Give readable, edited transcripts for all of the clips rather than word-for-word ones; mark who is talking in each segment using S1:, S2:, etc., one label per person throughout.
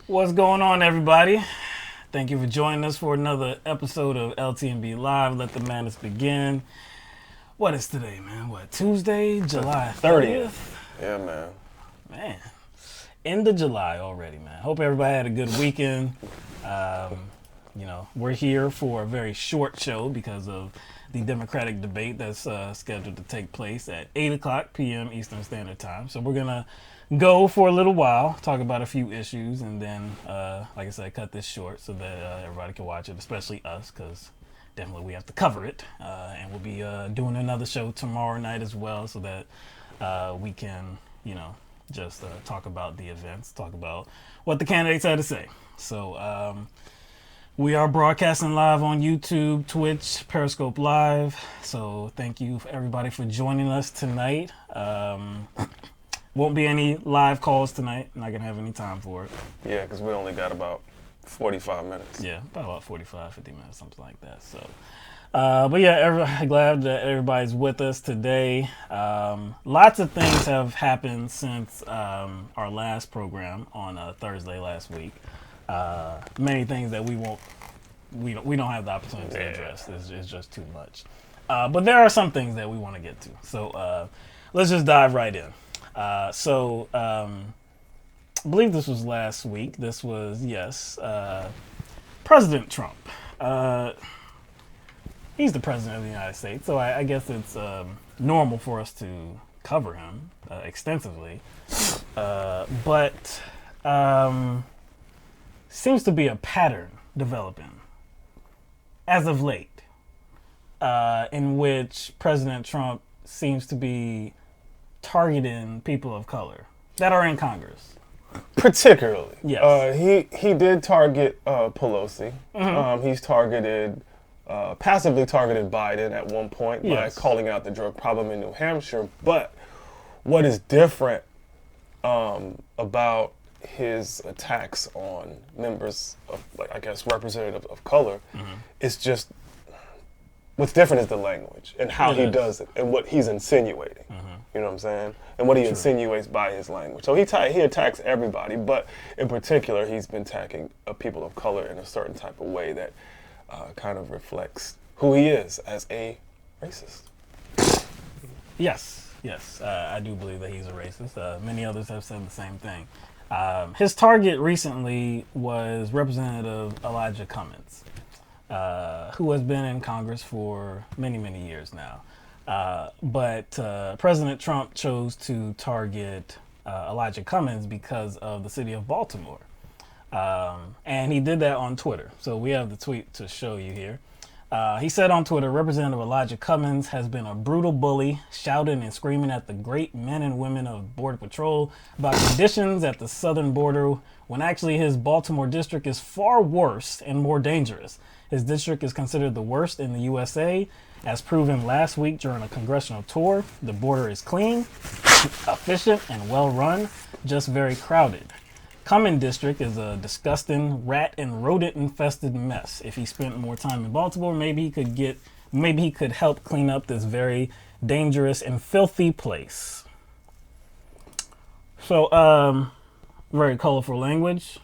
S1: What's going on, everybody? Thank you for joining us for another episode of LTMB Live. Let the madness begin. What is today, man? What, Tuesday, July 30th?
S2: Yeah, man.
S1: Man, end of July already, man. Hope everybody had a good weekend. We're here for a very short show because of the Democratic debate that's scheduled to take place at 8 o'clock p.m. Eastern Standard Time. So we're going to go for a little while, talk about a few issues, and then, like I said, cut this short so that everybody can watch it, especially us, because definitely we have to cover it. And we'll be doing another show tomorrow night as well so that we can, just talk about the events, talk about what the candidates had to say. So we are broadcasting live on YouTube, Twitch, Periscope Live. So thank you everybody for joining us tonight. Won't be any live calls tonight. Not going to have any time for it.
S2: Yeah, because we only got about 45 minutes.
S1: Yeah, about 45, 50 minutes, something like that. So, but yeah, glad that everybody's with us today. Lots of things have happened since our last program on Thursday last week. Many things that we don't have the opportunity to address. It's just too much. But there are some things that we want to get to. So let's just dive right in. I believe this was last week. This was, President Trump. He's the president of the United States, so I guess it's normal for us to cover him extensively. But seems to be a pattern developing as of late in which President Trump seems to be targeting people of color that are in Congress.
S2: Particularly.
S1: Yes.
S2: He did target Pelosi.
S1: Mm-hmm.
S2: He's passively targeted Biden at one point by calling out the drug problem in New Hampshire. But what is different about his attacks on members of, representatives of color is just, what's different is the language and how he does it and what he's insinuating. You know what I'm saying? And what he insinuates by his language. So he attacks everybody, but in particular, he's been attacking people of color in a certain type of way that kind of reflects who he is as a racist.
S1: Yes, I do believe that he's a racist. Many others have said the same thing. His target recently was Representative Elijah Cummings, who has been in Congress for many, many years now. But President Trump chose to target Elijah Cummings because of the city of Baltimore. And he did that on Twitter. So we have the tweet to show you here. He said on Twitter, Representative Elijah Cummings has been a brutal bully, shouting and screaming at the great men and women of Border Patrol about conditions at the southern border, when actually his Baltimore district is far worse and more dangerous. His district is considered the worst in the USA, as proven last week during a congressional tour. The border is clean, efficient, and well run, just very crowded. Cummings district is a disgusting rat and rodent infested mess. If he spent more time in Baltimore, maybe he could help clean up this very dangerous and filthy place. So, very colorful language.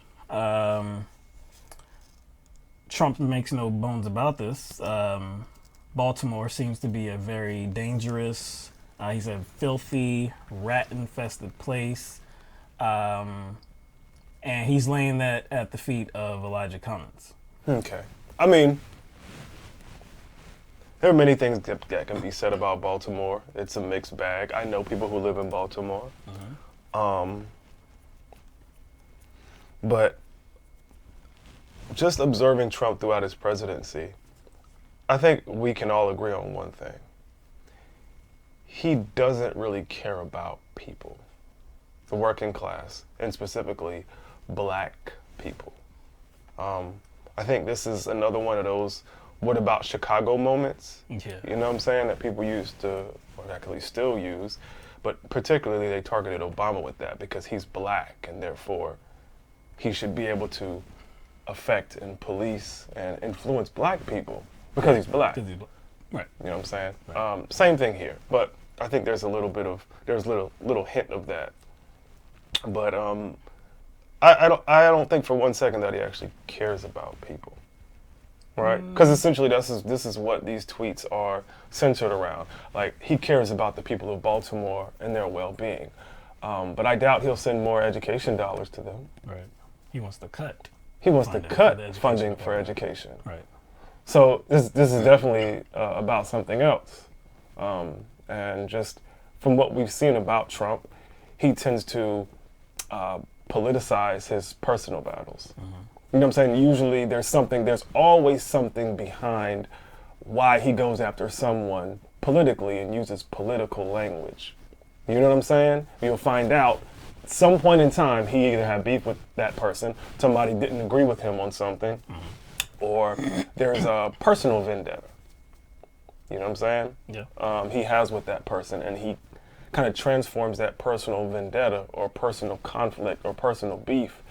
S1: Trump makes no bones about this. Baltimore seems to be a very dangerous, he said, filthy, rat-infested place. And he's laying that at the feet of Elijah Cummings.
S2: Okay. I mean, there are many things that can be said about Baltimore. It's a mixed bag. I know people who live in Baltimore. But just observing Trump throughout his presidency, I think we can all agree on one thing. He doesn't really care about people, the working class, and specifically black people. I think this is another one of those what about Chicago moments, you know what I'm saying, that people used to, or actually still use, but particularly they targeted Obama with that because he's black and therefore he should be able to affect and police and influence black people because he's black.
S1: Right.
S2: You know what I'm saying?
S1: Right.
S2: Same thing here, but I think there's a little hint of that. But I don't think for 1 second that he actually cares about people, right? Because essentially this is what these tweets are centered around. Like, he cares about the people of Baltimore and their well-being, but I doubt he'll send more education dollars to them.
S1: Right. He wants to cut.
S2: He wants to cut funding for education.
S1: Right.
S2: So this is definitely about something else, and just from what we've seen about Trump, he tends to politicize his personal battles. You know what I'm saying? Usually there's always something behind why he goes after someone politically and uses political language. You know what I'm saying? You'll find out at some point in time he either had beef with that person, somebody didn't agree with him on something, or there's a personal vendetta. You know what I'm saying?
S1: Yeah.
S2: He has with that person, and he kind of transforms that personal vendetta or personal conflict or personal beef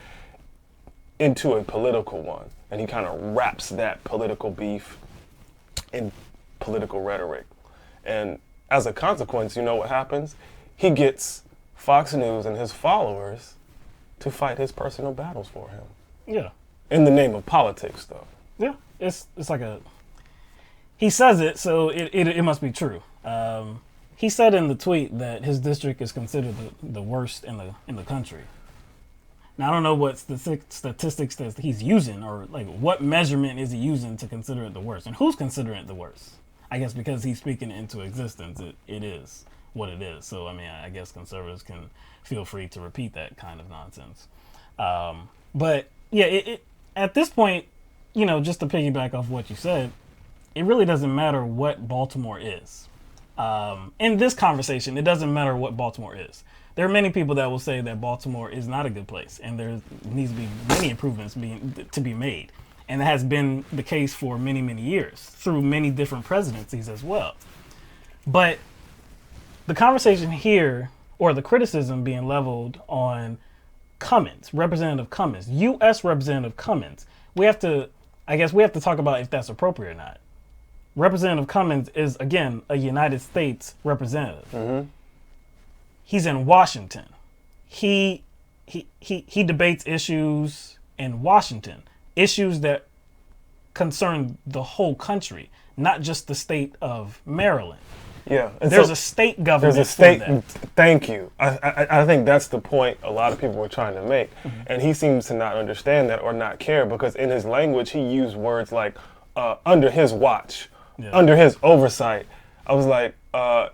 S2: into a political one. And he kind of wraps that political beef in political rhetoric. And as a consequence, you know what happens? He gets Fox News and his followers to fight his personal battles for him.
S1: Yeah.
S2: In the name of politics, though.
S1: Yeah. It's like he says it, so it must be true. He said in the tweet that his district is considered the worst in the country. Now, I don't know what statistics that he's using, or like what measurement is he using to consider it the worst, and who's considering it the worst. I guess because he's speaking it into existence, it is what it is. So, I mean, I guess conservatives can feel free to repeat that kind of nonsense. But yeah, at this point, you know, just to piggyback off what you said, it really doesn't matter what Baltimore is. In this conversation, it doesn't matter what Baltimore is. There are many people that will say that Baltimore is not a good place, and there needs to be many improvements to be made. And that has been the case for many, many years, through many different presidencies as well. But the conversation here, or the criticism being leveled on Cummings, Representative Cummings, U.S. Representative Cummings, we have to talk about if that's appropriate or not. Representative Cummings is, again, a United States representative.
S2: Mm-hmm.
S1: He's in Washington. He debates issues in Washington, issues that concern the whole country, not just the state of Maryland.
S2: Yeah, and
S1: there's a state government.
S2: There's a state. Thank you. I think that's the point a lot of people were trying to make, and he seems to not understand that or not care, because in his language he used words like under his watch, under his oversight. I was like,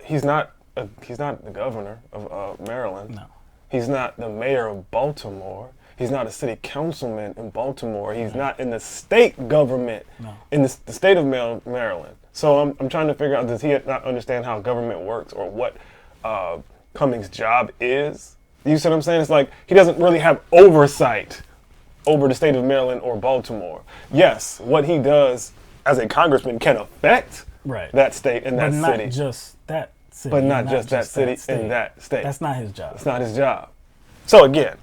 S2: he's not the governor of Maryland.
S1: No.
S2: He's not the mayor of Baltimore. He's not a city councilman in Baltimore. He's not in the state government in the state of Maryland. So I'm trying to figure out, does he not understand how government works, or what Cummings' job is? You see what I'm saying? It's like he doesn't really have oversight over the state of Maryland or Baltimore. Yes, what he does as a congressman can affect that state and that city.
S1: But not just that city.
S2: But not just that city and that state.
S1: That's not his job.
S2: It's not his job. So again,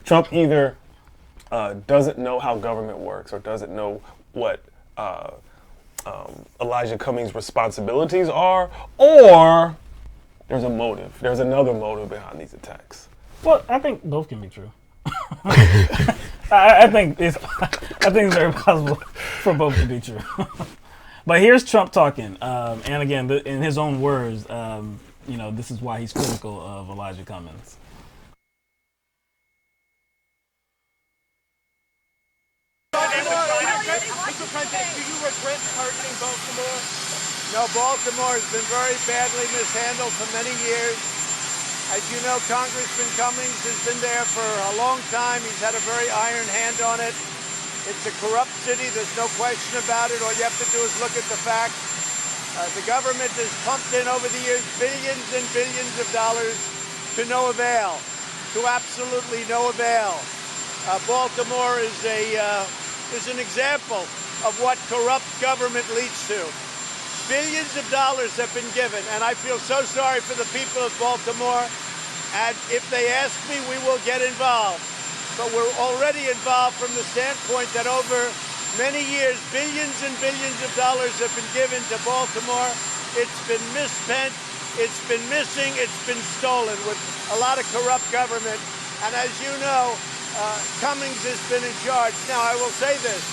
S2: Trump either doesn't know how government works, or doesn't know what Elijah Cummings' responsibilities are, or there's a motive. There's another motive behind these attacks.
S1: Well, I think both can be true. I think it's very possible for both to be true. But here's Trump talking, and again, in his own words, this is why he's critical of Elijah Cummings.
S3: Mr. President, do you regret targeting Baltimore? No, Baltimore has been very badly mishandled for many years. As you know, Congressman Cummings has been there for a long time. He's had a very iron hand on it. It's a corrupt city, there's no question about it. All you have to do is look at the facts. The government has pumped in over the years billions and billions of dollars to no avail, to absolutely no avail. Baltimore is an example of what corrupt government leads to. Billions of dollars have been given, and I feel so sorry for the people of Baltimore. And if they ask me, we will get involved. But we're already involved from the standpoint that over many years, billions and billions of dollars have been given to Baltimore. It's been misspent, it's been missing, it's been stolen with a lot of corrupt government. And as you know, Cummings has been in charge. Now, I will say this.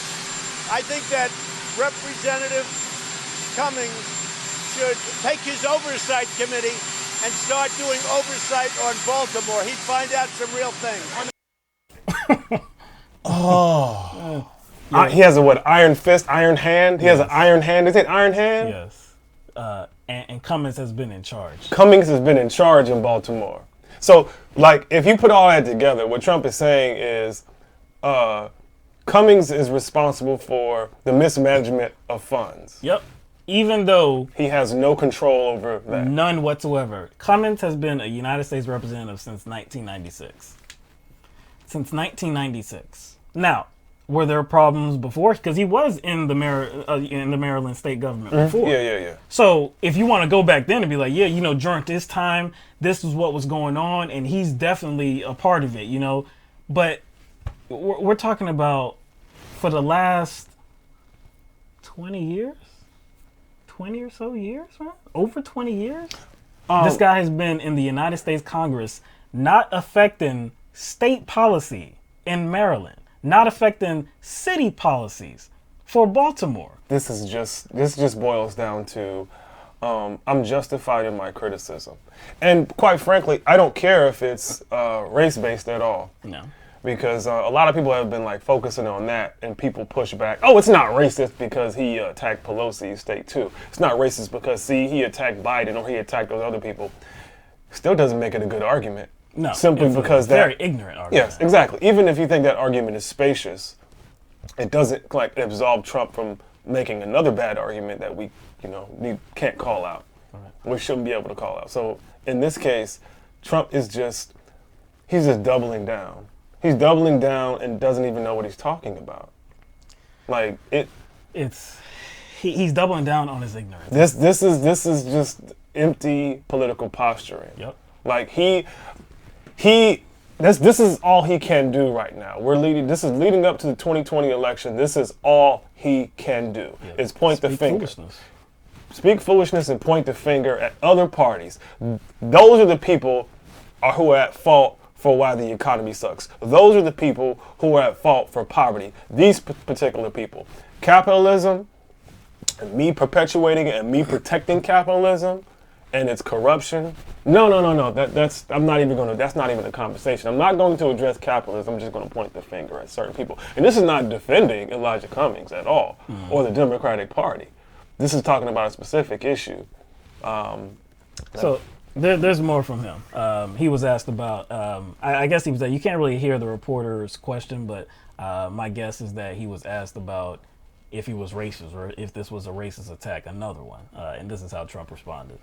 S3: I think that Representative Cummings should take his oversight committee and start doing oversight on Baltimore. He'd find out some real things.
S2: He has a what? Iron fist, iron hand? He has an iron hand. Is it iron hand?
S1: Yes. And Cummings has been in charge.
S2: Cummings has been in charge in Baltimore. So, like, if you put all that together, what Trump is saying is Cummings is responsible for the mismanagement of funds.
S1: Yep. Even though
S2: he has no control over that.
S1: None whatsoever. Cummings has been a United States representative since 1996. Since 1996. Now, were there problems before? Because he was in the Maryland state government before.
S2: Yeah.
S1: So if you want to go back then and be like, yeah, during this time, this is what was going on, and he's definitely a part of it, But we're talking about for the last 20 years? 20 or so years, right? Over 20 years? This guy has been in the United States Congress, not affecting state policy in Maryland, not affecting city policies for Baltimore.
S2: This just boils down to I'm justified in my criticism. And quite frankly, I don't care if it's race-based at all.
S1: No.
S2: Because a lot of people have been like focusing on that, and people push back. Oh, it's not racist because he attacked Pelosi's state too. It's not racist because he attacked Biden or he attacked those other people. Still doesn't make it a good argument.
S1: No,
S2: simply because that
S1: very ignorant argument.
S2: Yes, exactly. Even if you think that argument is spacious, it doesn't like absolve Trump from making another bad argument that we can't call out. Right. We shouldn't be able to call out. So in this case, Trump is he's just doubling down. He's doubling down and doesn't even know what he's talking about. Like
S1: he's doubling down on his ignorance.
S2: This is just empty political posturing.
S1: Yep.
S2: Like this is all he can do right now. This is leading up to the 2020 election. This is all he can do.
S1: Yeah.
S2: Is point the finger.
S1: Foolishness.
S2: Speak foolishness and point the finger at other parties. Those are the people who are at fault for why the economy sucks. Those are the people who are at fault for poverty. These particular people. Capitalism, and me perpetuating it and me protecting capitalism and its corruption. No. That's not even a conversation. I'm not going to address capitalism. I'm just going to point the finger at certain people. And this is not defending Elijah Cummings at all or the Democratic Party. This is talking about a specific issue.
S1: So there's more from him. He was asked about, I guess he was, you can't really hear the reporter's question, but my guess is that he was asked about if he was racist or if this was a racist attack, another one. And this is how Trump responded.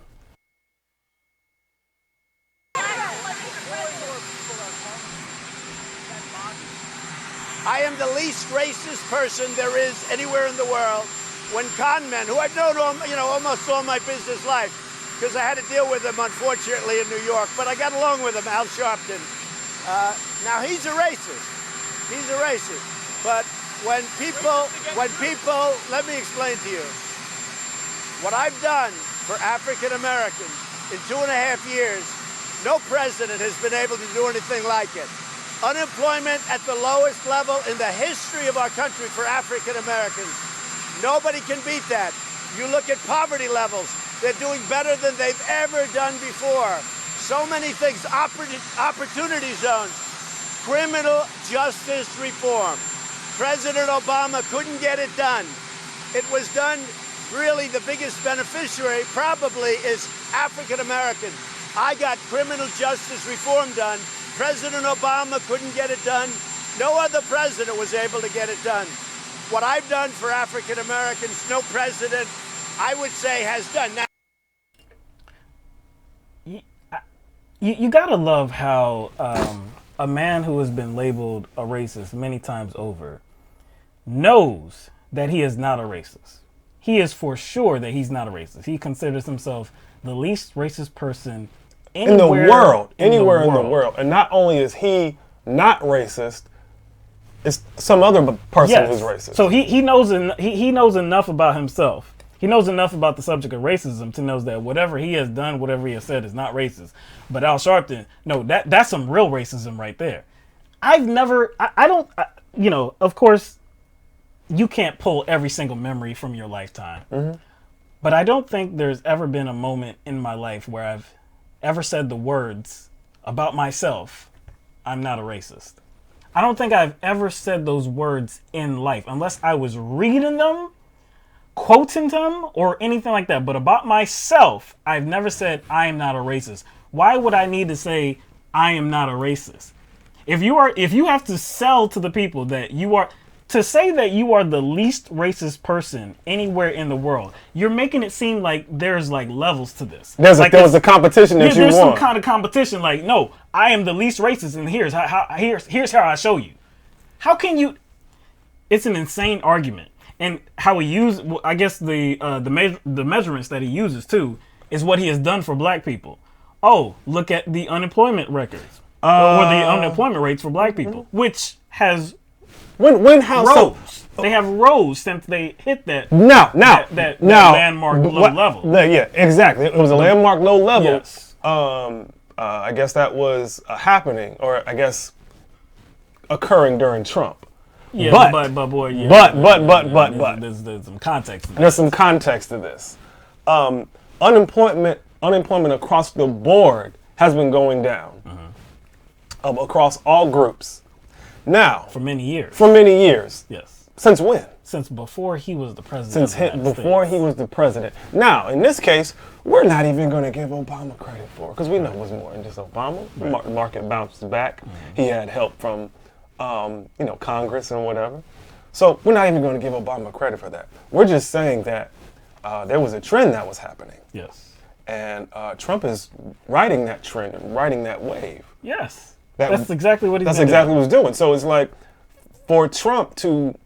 S3: I am the least racist person there is anywhere in the world. When con men, who I've known almost all my business life, because I had to deal with him, unfortunately, in New York. But I got along with him, Al Sharpton. Now, he's a racist. He's a racist. But when people, let me explain to you. What I've done for African Americans in 2.5 years, no president has been able to do anything like it. Unemployment at the lowest level in the history of our country for African Americans. Nobody can beat that. You look at poverty levels. They're doing better than they've ever done before. So many things, opportunity zones, criminal justice reform. President Obama couldn't get it done. It was done, really the biggest beneficiary probably is African Americans. I got criminal justice reform done. President Obama couldn't get it done. No other president was able to get it done. What I've done for African Americans, no president, I would say, has done. Now,
S1: you gotta love how a man who has been labeled a racist many times over knows that he is not a racist. He is for sure that he's not a racist. He considers himself the least racist person
S2: anywhere in the world. And not only is he not racist, it's some other person who's racist.
S1: So he knows enough about himself. He knows enough about the subject of racism to know that whatever he has done, whatever he has said is not racist. But Al Sharpton, no, that's some real racism right there. I've never, I don't, you know, of course, you can't pull every single memory from your lifetime. Mm-hmm. But I don't think there's ever been a moment in my life where I've ever said the words about myself, I'm not a racist. I don't think I've ever said those words in life, unless I was reading them, quoting them, or anything like that. But about myself, I've never said I am not a racist. Why would I need to say I am not a racist? If you have to sell to the people that you are, to say that you are the least racist person anywhere in the world, you're making it seem like there's like levels to this.
S2: There was a competition that you won.
S1: There's some kind of competition. Like, no, I am the least racist, and here's how I show you. How can you? It's an insane argument, and how he used. Well, I guess the measurements that he uses too is what he has done for black people. Oh, look at the unemployment records or the unemployment rates for black people, which has.
S2: How
S1: rose.
S2: so?
S1: They have rose since they hit that
S2: that
S1: landmark low level.
S2: Yeah, exactly. It was a landmark low level.
S1: Yes.
S2: I guess that was happening, or I guess occurring during Trump.
S1: Yeah, but there's some context to this.
S2: There's some context to this. Unemployment across the board has been going down across all groups. Now,
S1: for many years.
S2: Yes. Since when?
S1: Since before he was the president.
S2: Before he was the president. Now, in this case, we're not even going to give Obama credit for it, because we know it was more than just Obama. Right. The market bounced back. Mm-hmm. He had help from, Congress and whatever. So we're not even going to give Obama credit for that. We're just saying that there was a trend that was happening.
S1: Yes.
S2: And Trump is riding that trend and riding that wave.
S1: Yes. That's exactly what
S2: what he's doing. So it's like, for Trump to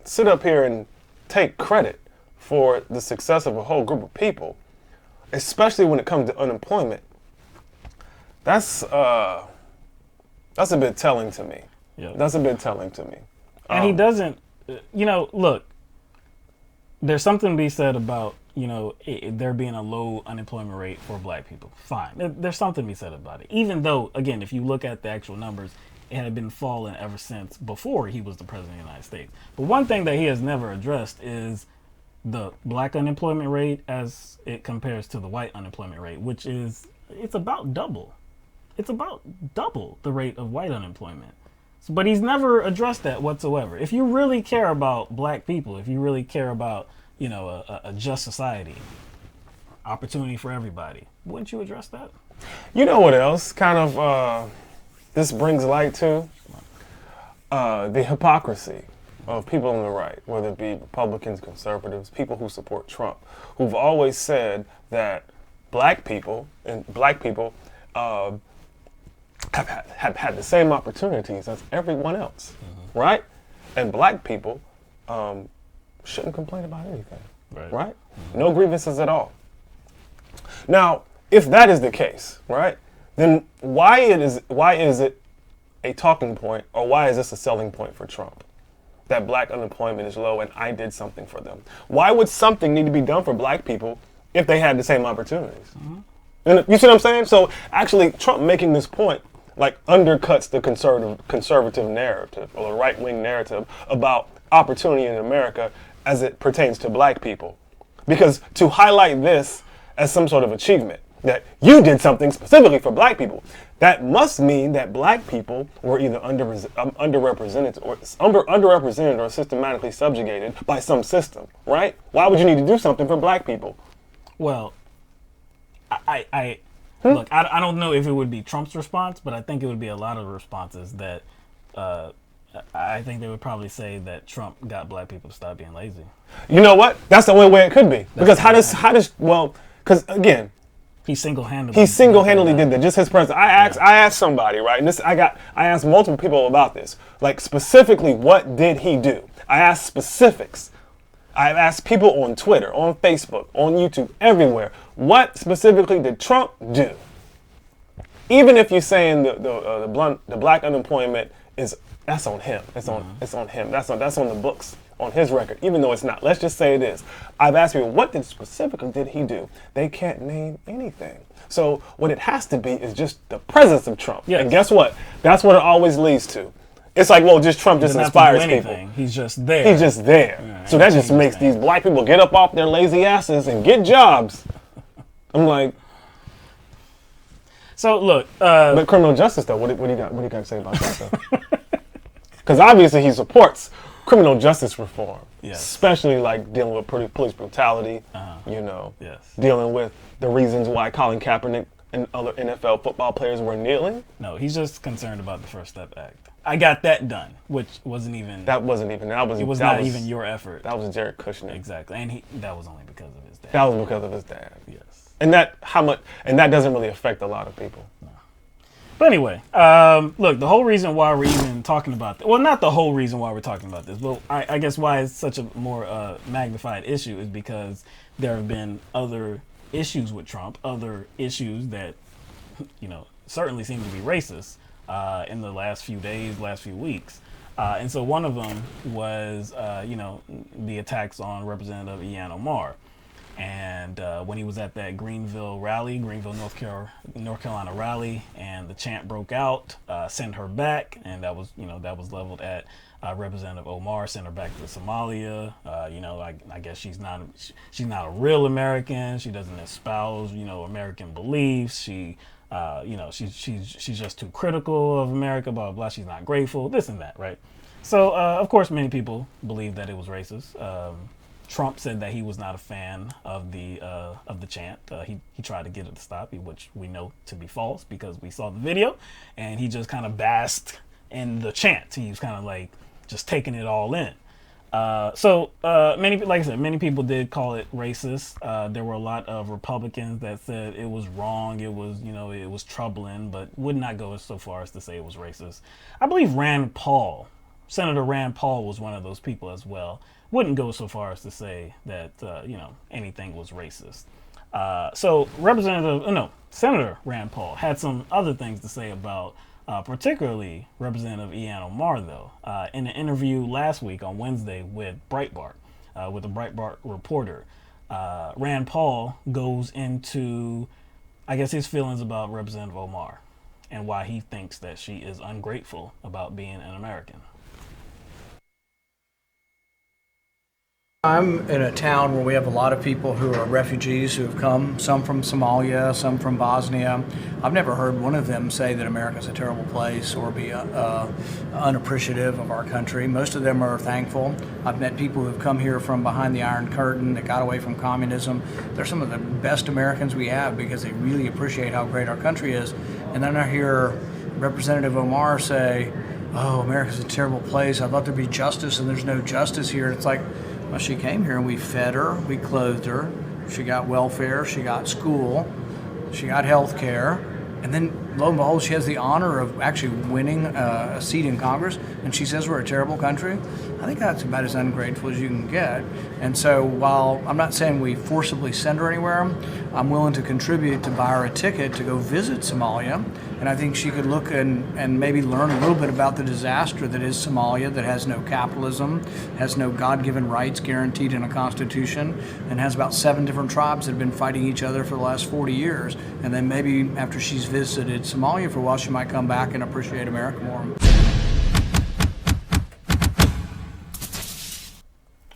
S2: sit up here and take credit for the success of a whole group of people, especially when it comes to unemployment, that's a bit telling to me.
S1: Yeah.
S2: That's a bit telling to me.
S1: And he doesn't, look, there's something to be said about, there being a low unemployment rate for black people. Fine. There's something to be said about it. Even though, again, if you look at the actual numbers, it had been falling ever since before he was the president of the United States. But one thing that he has never addressed is the black unemployment rate as it compares to the white unemployment rate, which is, it's about double. It's about double the rate of white unemployment. But he's never addressed that whatsoever. If you really care about black people, if you really care about a just society, opportunity for everybody, wouldn't you address that?
S2: You know what else kind of this brings light to? The hypocrisy of people on the right, whether it be Republicans, conservatives, people who support Trump, who've always said that black people have had the same opportunities as everyone else, right? And black people shouldn't complain about anything, right? Mm-hmm. No grievances at all. Now, if that is the case, right, then why is it a talking point, or why is this a selling point for Trump? That black unemployment is low and I did something for them. Why would something need to be done for black people if they had the same opportunities? Mm-hmm. And you see what I'm saying? So actually, Trump making this point like undercuts the conservative narrative, or the right-wing narrative about opportunity in America as it pertains to black people. Because to highlight this as some sort of achievement, that you did something specifically for black people, that must mean that black people were either underrepresented or systematically subjugated by some system, right? Why would you need to do something for black people?
S1: Well, look, I don't know if it would be Trump's response, but I think it would be a lot of responses that I think they would probably say that Trump got black people to stop being lazy.
S2: You know what? That's the only way it could be. Because because again,
S1: he single-handedly
S2: did that. Just his president. I asked somebody, right? And I asked multiple people about this. Like, specifically, what did he do? I asked specifics. I've asked people on Twitter, on Facebook, on YouTube, everywhere. What specifically did Trump do? Even if you're saying the black unemployment that's on him. It's on him. That's on the books, on his record. Even though it's not. Let's just say it is. I've asked people, what specifically did he do? They can't name anything. So what it has to be is just the presence of Trump.
S1: Yes.
S2: And guess what? That's what it always leads to. It's like, well, just Trump just
S1: Doesn't have to do
S2: inspires
S1: anything.
S2: people.
S1: He's just there.
S2: He's just there.
S1: Yeah,
S2: So that just makes these black people get up off their lazy asses and get jobs. I'm like,
S1: so look,
S2: but criminal justice though, what do you got? What do you got to say about that though? Because obviously he supports criminal justice reform,
S1: yes.
S2: especially like dealing with police brutality. You know,
S1: yes.
S2: dealing with the reasons why Colin Kaepernick and other NFL football players were kneeling.
S1: No, he's just concerned about the First Step Act. I got that done, which wasn't even.
S2: That wasn't even. That was.
S1: It was
S2: that
S1: not
S2: was,
S1: even your effort.
S2: That was Jared Kushner.
S1: Exactly, and that was only because of his dad.
S2: That was because of his dad.
S1: Yes.
S2: And that that doesn't really affect a lot of people.
S1: No. But anyway, look, the whole reason why we're even talking about well, not the whole reason why we're talking about this, but I guess why it's such a more magnified issue is because there have been other issues with Trump, other issues that, you know, certainly seem to be racist in the last few days, last few weeks. And so one of them was, you know, the attacks on Representative Omar. And when he was at that Greenville, North Carolina rally, and the chant broke out, send her back, and that was leveled at Representative Omar, send her back to Somalia. You know, I guess she's not a real American. She doesn't espouse, you know, American beliefs. She, you know, she's just too critical of America, blah, blah, blah. She's not grateful, this and that, right? So, of course, many people believe that it was racist. Trump said that he was not a fan of the chant. He tried to get it to stop, which we know to be false because we saw the video, and he just kind of basked in the chant. He was kind of like just taking it all in. So like I said, many people did call it racist. There were a lot of Republicans that said it was wrong. It was, you know, it was troubling, but would not go so far as to say it was racist. I believe Senator Rand Paul was one of those people as well. Wouldn't go so far as to say that, you know, anything was racist. So Senator Rand Paul had some other things to say about particularly Representative Omar, though. In an interview last week on Wednesday with Breitbart, with a Breitbart reporter, Rand Paul goes into, I guess, his feelings about Representative Omar and why he thinks that she is ungrateful about being an American.
S4: I'm in a town where we have a lot of people who are refugees who have come, some from Somalia, some from Bosnia. I've never heard one of them say that America's a terrible place or be unappreciative of our country. Most of them are thankful. I've met people who have come here from behind the Iron Curtain that got away from communism. They're some of the best Americans we have because they really appreciate how great our country is. And then I hear Representative Omar say, "Oh, America's a terrible place. I'd love there to be justice, and there's no justice here." It's like, well, she came here and we fed her, we clothed her, she got welfare, she got school, she got health care, and then lo and behold, she has the honor of actually winning a seat in Congress, and she says we're a terrible country. I think that's about as ungrateful as you can get. And so while I'm not saying we forcibly send her anywhere, I'm willing to contribute to buy her a ticket to go visit Somalia. And I think she could look and maybe learn a little bit about the disaster that is Somalia, that has no capitalism, has no God-given rights guaranteed in a constitution, and has about 7 different tribes that have been fighting each other for the last 40 years. And then maybe after she's visited Somalia for a while, she might come back and appreciate America more.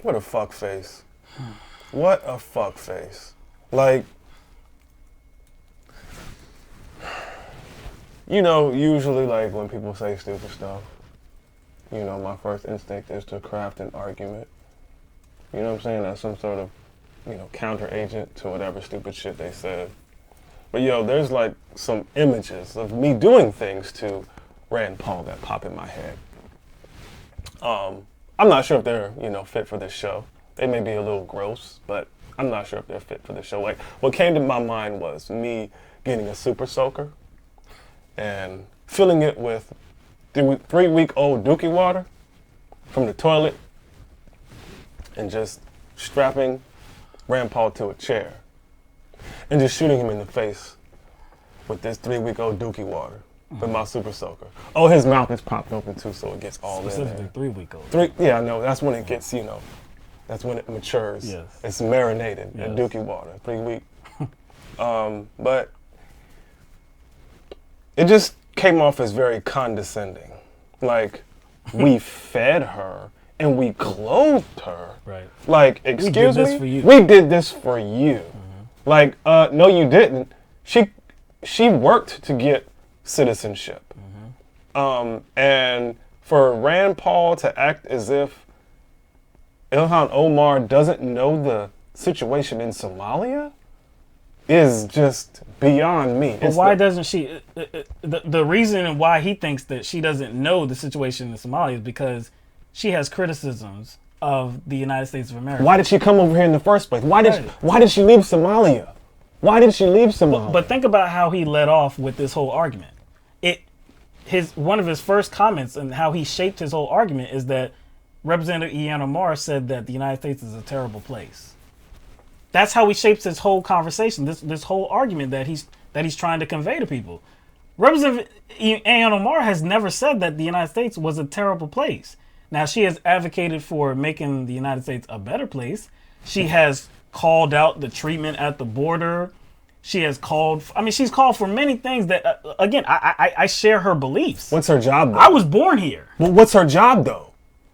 S2: What a fuck face. What a fuck face. Like, you know, usually like when people say stupid stuff, you know, my first instinct is to craft an argument. You know what I'm saying? As some sort of, you know, counter agent to whatever stupid shit they said. But yo, there's like some images of me doing things to Rand Paul that pop in my head. I'm not sure if they're, you know, fit for this show. They may be a little gross, but I'm not sure if they're fit for the show. Like, what came to my mind was me getting a super soaker and filling it with 3-week-old Dookie water from the toilet and just strapping Rand Paul to a chair and just shooting him in the face with this 3-week-old Dookie water with my super soaker. Oh, his mouth is popped open too, so it gets all in there.
S1: Specifically 3-week-old.
S2: Yeah, I know. That's when it gets, you know, that's when it matures.
S1: Yes.
S2: It's marinated in
S1: Yes.
S2: Dookie water, 3 week. But it just came off as very condescending. Like, we fed her, and we clothed her.
S1: Right.
S2: Like, excuse me?
S1: this for you.
S2: We did this for you. Like, no, you didn't. She worked to get citizenship. And for Rand Paul to act as if Ilhan Omar doesn't know the situation in Somalia is just beyond me.
S1: But why doesn't she? The reason why he thinks that she doesn't know the situation in Somalia is because she has criticisms of the United States of America.
S2: Why did she come over here in the first place? Why did she leave Somalia? Why did she leave Somalia?
S1: But think about how he led off with this whole argument. One of his first comments and how he shaped his whole argument is that Representative Ilhan Omar said that the United States is a terrible place. That's how he shapes his whole conversation, this whole argument that he's trying to convey to people. Representative Ilhan Omar has never said that the United States was a terrible place. Now, she has advocated for making the United States a better place. She has called out the treatment at the border. She's called for many things that, again, I share her beliefs.
S2: What's her job, though?
S1: I was born here.
S2: Well, what's her job, though?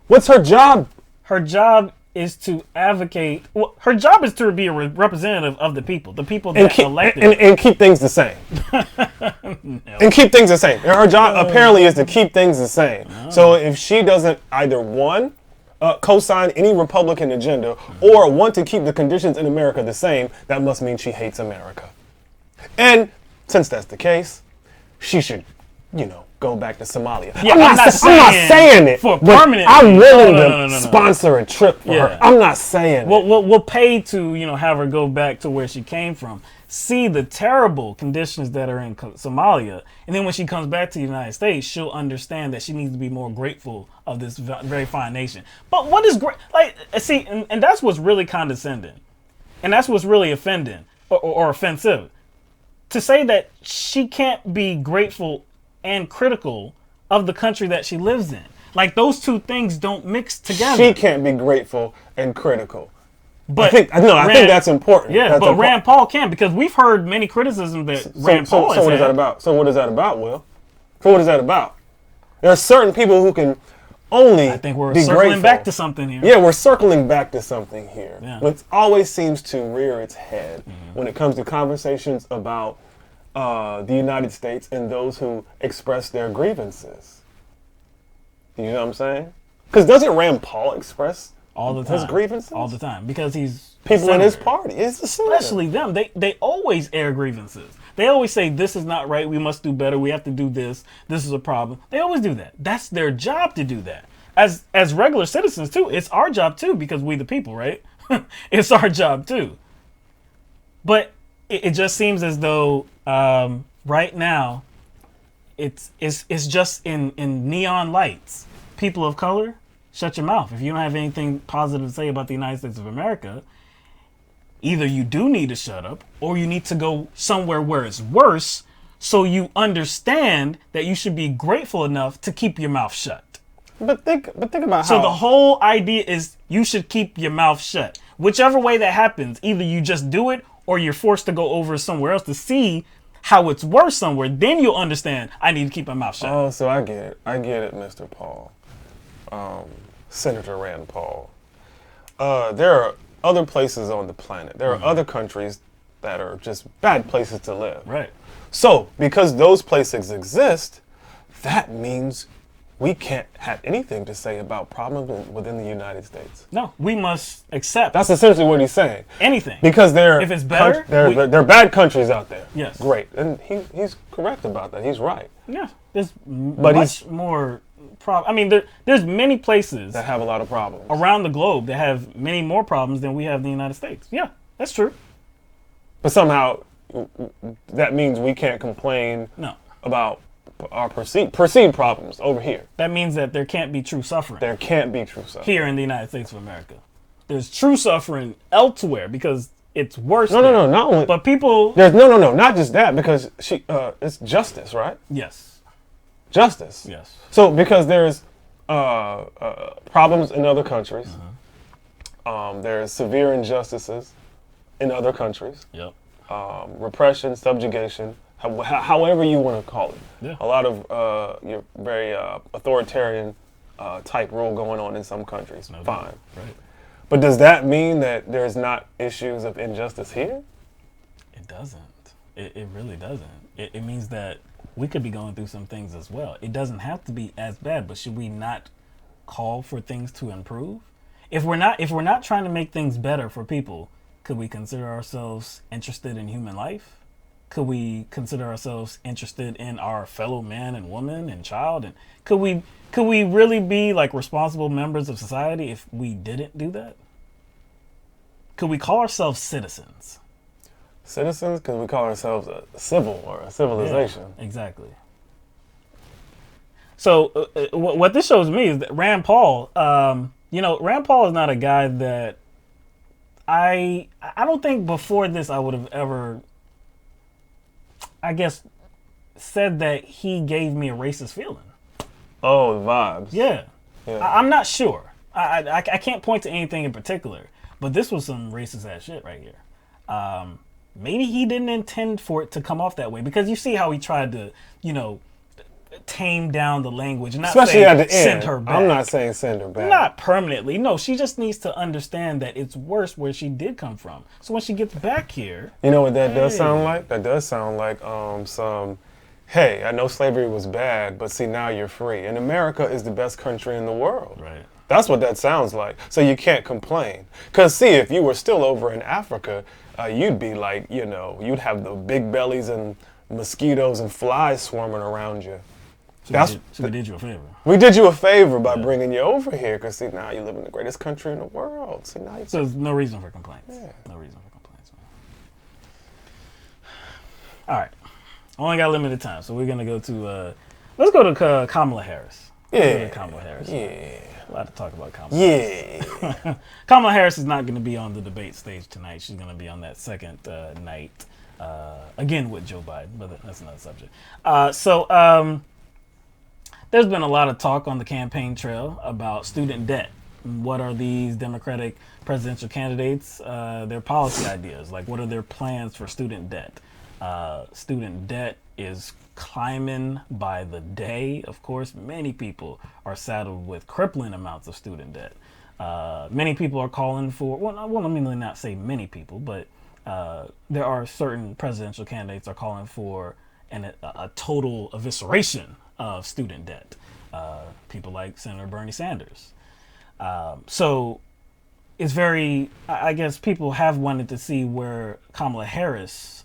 S2: What's her job?
S1: Her job is to advocate. Well, her job is to be a representative of the people that elected her.
S2: And keep things the same.
S1: No.
S2: And keep things the same. Her job apparently is to keep things the same.
S1: No.
S2: So if she doesn't either one, co-sign any Republican agenda or want to keep the conditions in America the same, that must mean she hates America. And since that's the case, she should, go back to Somalia.
S1: Yeah,
S2: I'm not saying it.
S1: For
S2: but
S1: permanent.
S2: I'm willing
S1: No.
S2: to sponsor a trip for her. I'm not saying it.
S1: We'll pay to have her go back to where she came from, see the terrible conditions that are in Somalia, and then when she comes back to the United States, she'll understand that she needs to be more grateful of this very fine nation. But what is great? And that's what's really condescending, and that's what's really offending or offensive. To say that she can't be grateful and critical of the country that she lives in. Like, those two things don't mix together.
S2: She can't be grateful and critical.
S1: But
S2: I think that's important.
S1: Yeah,
S2: that's
S1: but important. Rand Paul can, because we've heard many criticisms that Rand Paul has
S2: So what is that about? So what is that about, Will? So what is that about? There are certain people who can only
S1: I think we're
S2: be
S1: circling
S2: grateful.
S1: back to something here.
S2: Yeah, we're circling back to something here.
S1: Yeah.
S2: It always seems to rear its head when it comes to conversations about the United States and those who express their grievances. You know what I'm saying? Because doesn't Rand Paul express
S1: all the time
S2: his grievances?
S1: All the time, because he's
S2: people in his party. It's the senator.
S1: Especially them. They always air grievances. They always say, this is not right, we must do better, we have to do this, this is a problem. They always do that. That's their job to do that. As regular citizens too, it's our job too, because we the people, right? It's our job too. But it just seems as though right now it's just in neon lights. People of color, shut your mouth. If you don't have anything positive to say about the United States of America, either you do need to shut up or you need to go somewhere where it's worse, so you understand that you should be grateful enough to keep your mouth shut.
S2: But think about
S1: So
S2: how
S1: the whole idea is you should keep your mouth shut. Whichever way that happens, either you just do it or you're forced to go over somewhere else to see how it's worse somewhere. Then you'll understand, I need to keep my mouth shut.
S2: Oh, so I get it, Mr. Paul. Senator Rand Paul. There are other places on the planet. There are other countries that are just bad places to live.
S1: Right.
S2: So, because those places exist, that means we can't have anything to say about problems within the United States.
S1: No, we must accept.
S2: That's essentially what he's saying.
S1: Anything.
S2: Because
S1: if it's better,
S2: there are bad countries out there.
S1: Yes.
S2: Great. And he's correct about that. He's right.
S1: Yeah. There's much more problem. I mean, there's many places
S2: that have a lot of problems
S1: around the globe that have many more problems than we have in the United States. Yeah, that's true.
S2: But somehow that means we can't complain about our perceived problems over here.
S1: That means that there can't be true suffering.
S2: There can't be true suffering.
S1: Here in the United States of America. There's true suffering elsewhere because it's worse.
S2: No, not only.
S1: But people.
S2: There's no, not just that, because it's justice, right?
S1: Yes.
S2: Justice.
S1: Yes.
S2: So because there's problems in other countries, there's severe injustices in other countries.
S1: Yep.
S2: Repression, subjugation, however you want to call it.
S1: Yeah.
S2: A lot of very authoritarian type rule going on in some countries.
S1: No
S2: Fine.
S1: doubt. Right.
S2: But does that mean that there's not issues of injustice here?
S1: It doesn't. It really doesn't. It means that we could be going through some things as well. It doesn't have to be as bad, but should we not call for things to improve? If we're not trying to make things better for people, could we consider ourselves interested in human life? Could we consider ourselves interested in our fellow man and woman and child? And could we really be like responsible members of society if we didn't do that? Could we call ourselves citizens?
S2: Citizens? Because we call ourselves a civil or a civilization.
S1: Yeah, exactly. So what this shows me is that Rand Paul, Rand Paul is not a guy that I don't think before this I would have ever, I guess, said that he gave me a racist feeling.
S2: Oh, the vibes.
S1: Yeah.
S2: Yeah.
S1: I'm not sure. I can't point to anything in particular, but this was some racist ass shit right here. Maybe he didn't intend for it to come off that way, because you see how he tried to, tame down the language and not
S2: Especially at the end.
S1: send her back.
S2: I'm not saying send her back.
S1: Not permanently. No, she just needs to understand that it's worse where she did come from. So when she gets back here...
S2: You know what that does sound like? That does sound like hey, I know slavery was bad, but see, now you're free. And America is the best country in the world.
S1: Right.
S2: That's what that sounds like. So you can't complain. Because see, if you were still over in Africa, you'd be like, you'd have the big bellies and mosquitoes and flies swarming around you.
S1: So we did you a favor.
S2: We did you a favor by bringing you over here, because see, now you live in the greatest country in the world. See, now
S1: So there's no reason for complaints.
S2: Yeah.
S1: No reason for complaints, man. All right. Only got limited time, so we're going to go to, let's go to Kamala Harris.
S2: Yeah.
S1: Kamala Harris.
S2: Yeah.
S1: A lot to talk about Kamala Harris.
S2: Yeah.
S1: Kamala Harris is not going to be on the debate stage tonight. She's going to be on that second night, again with Joe Biden, but that's another subject. There's been a lot of talk on the campaign trail about student debt. What are these Democratic presidential candidates, their policy ideas? Like, what are their plans for student debt? Student debt is climbing by the day. Of course, many people are saddled with crippling amounts of student debt. Many people are calling for, well, let me not say many people, but there are certain presidential candidates are calling for a total evisceration of student debt. People like Senator Bernie Sanders. So it's very, I guess people have wanted to see where Kamala Harris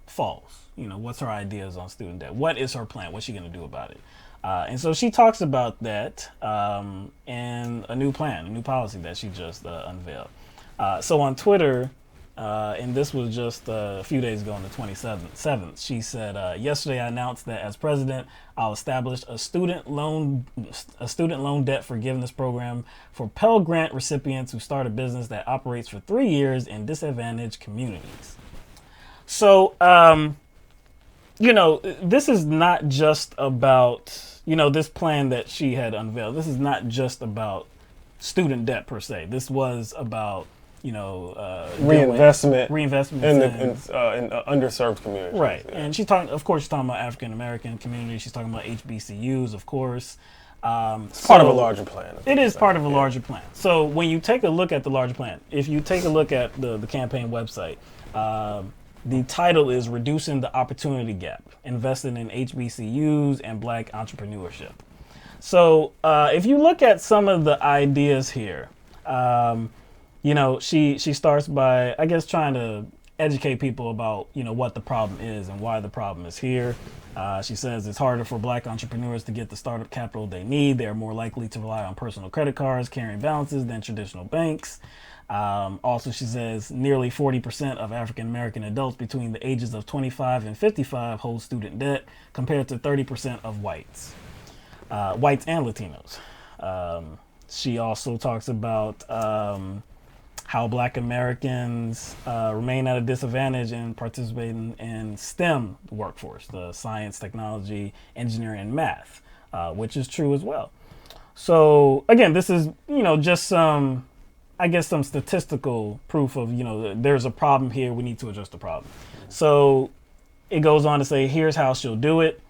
S1: falls. What's her ideas on student debt? What is her plan? What's she going to do about it? And so she talks about that in a new plan, a new policy that she just unveiled. So on Twitter, and this was just a few days ago on the 27th, she said, yesterday I announced that as president, I'll establish a student loan debt forgiveness program for Pell Grant recipients who start a business that operates for 3 years in disadvantaged communities. So, this is not just about, this plan that she had unveiled. This is not just about student debt per se. This was about reinvestment
S2: in underserved communities.
S1: Right.
S2: Yeah.
S1: And she's talking about African American community. She's talking about HBCUs, of course.
S2: It's part of a larger plan.
S1: It is part of a larger plan. So when you take a look at the larger plan, if you take a look at the campaign website, the title is Reducing the Opportunity Gap, Investing in HBCUs and Black Entrepreneurship. So if you look at some of the ideas here, she starts by, I guess, trying to educate people about, what the problem is and why the problem is here. She says it's harder for Black entrepreneurs to get the startup capital they need. They're more likely to rely on personal credit cards carrying balances than traditional banks. Also, she says nearly 40% of African American adults between the ages of 25 and 55 hold student debt, compared to 30% of whites and Latinos. She also talks about how Black Americans remain at a disadvantage in participating in STEM workforce, the science, technology, engineering, and math, which is true as well. So again, this is, just some statistical proof of, there's a problem here. We need to address the problem. So it goes on to say, here's how she'll do it.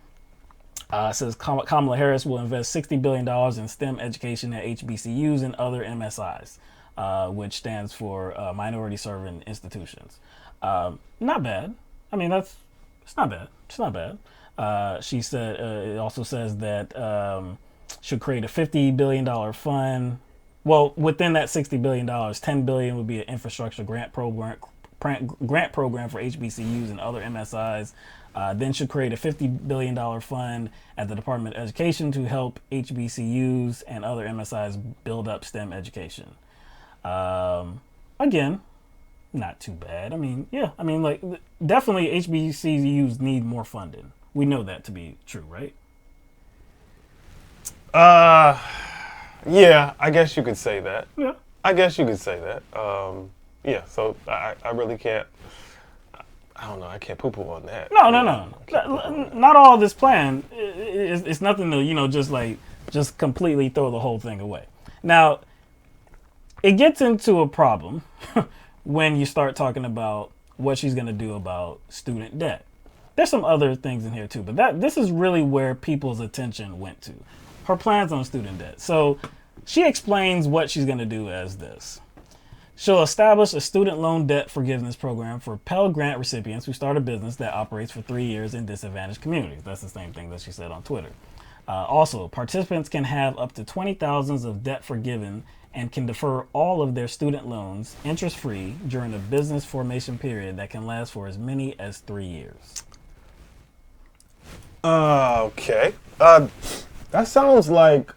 S1: Says Kamala Harris will invest $60 billion in STEM education at HBCUs and other MSIs, which stands for minority serving institutions. Not bad. I mean, it's not bad. It's not bad. She said it also says that should create a $50 billion fund. Well, within that $60 billion, $10 billion would be an infrastructure grant program for HBCUs and other MSIs. Then should create a $50 billion fund at the Department of Education to help HBCUs and other MSIs build up STEM education. Again, not too bad. I mean, yeah. I mean, like, definitely HBCUs need more funding. We know that to be true, right?
S2: Yeah, I guess you could say that.
S1: Yeah.
S2: I guess you could say that. Yeah, so I really can't, I don't know, I can't poo-poo on that.
S1: No. Not all of this plan. It's nothing to, just completely throw the whole thing away. Now, it gets into a problem when you start talking about what she's going to do about student debt. There's some other things in here too, but this is really where people's attention went to. Her plans on student debt. So she explains what she's going to do as this. She'll establish a student loan debt forgiveness program for Pell Grant recipients who start a business that operates for 3 years in disadvantaged communities. That's the same thing that she said on Twitter. Also, participants can have up to $20,000 of debt forgiven and can defer all of their student loans interest-free during a business formation period that can last for as many as 3 years.
S2: Okay. That sounds like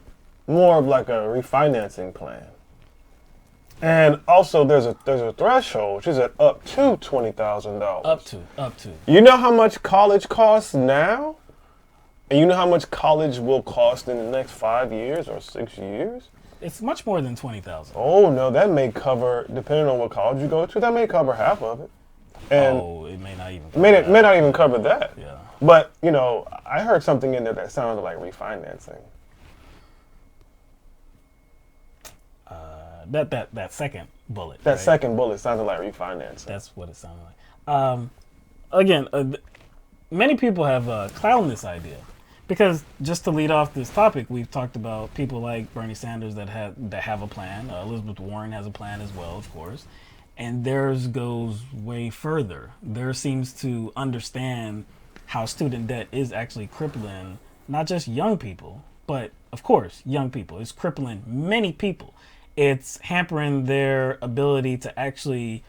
S2: more of like a refinancing plan. And also, there's a threshold. She's at up to $20,000.
S1: Up to.
S2: You know how much college costs now? And you know how much college will cost in the next 5 years or 6 years?
S1: It's much more than $20,000.
S2: Oh no, that may cover, depending on what college you go to, that may cover half of it. And
S1: it may not even.
S2: may not even cover that.
S1: Yeah.
S2: But I heard something in there that sounded like refinancing.
S1: That second bullet.
S2: That
S1: right?
S2: second bullet sounded like refinancing.
S1: That's what it sounded like. Again, many people have clowned this idea because just to lead off this topic, we've talked about people like Bernie Sanders that have a plan. Elizabeth Warren has a plan as well, of course, and theirs goes way further. Theirs seems to understand how student debt is actually crippling not just young people, but of course, young people. It's crippling many people. It's hampering their ability to actually